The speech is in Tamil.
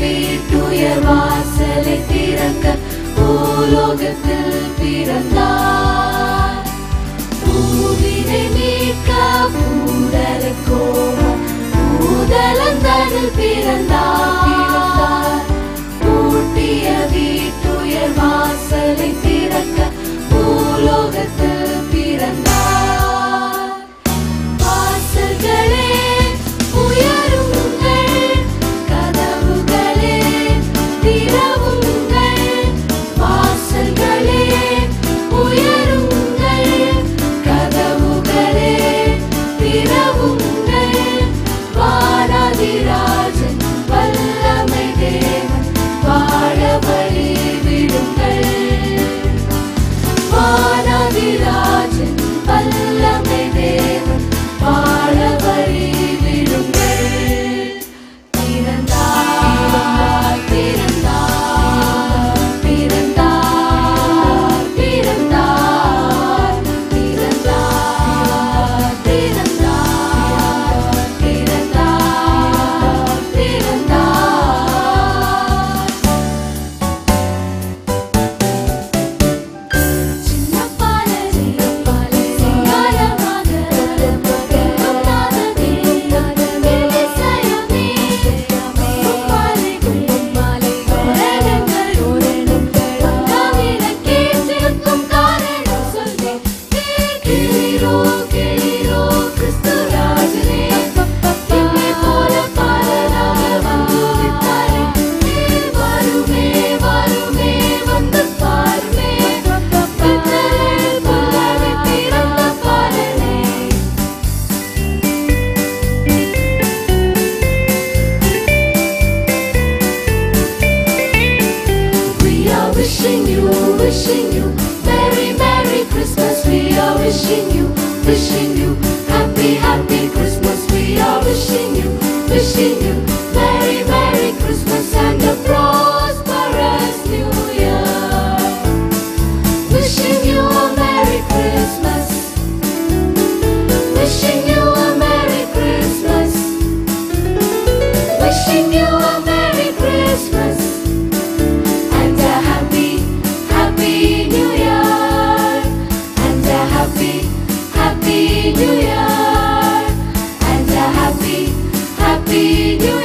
வீட்டுயர் வாசலை திறக்க பூலோகத்தில் பிறந்தார். பூவினை மீட்க பூதலை கோவ பூதலந்தனில் பிறந்தார். பூட்டிய வீட்டுயர் வாசலை திறக்க பூலோகத்தில் பிறந்தார். வாசல்களே உயருங்கள், கதவுகளே திறவுங்கள். வாசல்களே உயருங்கள், கதவுகளே திறவுங்கள். வாராதிராஜன் வல்லமை தேவன் வாழ வழி விடுங்கள். வாராதிராஜன் வல்லமை தேவன் வாழ வழி விடுங்கள். பிறந்தார் பிறந்தார் பிறந்தார் பிறந்தார் பிறந்தார் பிறந்தார் பிறந்தார் பிறந்தார். சின்ன பாலை சிங்காரமாக கும்மாததே வெளிசயமே. கும்மாலை தோரணங்கள் தவிரக்கேற்றிருக்கும் காரணம் சொல்லி கேளீரோ கேளீரோ கிறிஸ்து ராஜனே. என்னை போல பலராக வந்துவிட்டாரே. வருமே வருமே வந்து பாருமே. பெத்தேல் புல்லாவை பிறந்த பாலனே. We are wishing you Merry Merry Christmas. We are wishing you Happy Happy Christmas. We are wishing you Merry Merry Christmas and a prosperous New Year. Wishing you a Merry Christmas. Wishing you a Merry Christmas. Wishing you a Merry Christmas and a Happy Happy New Year. And a Happy Happy New Year. And a Happy Happy New Year.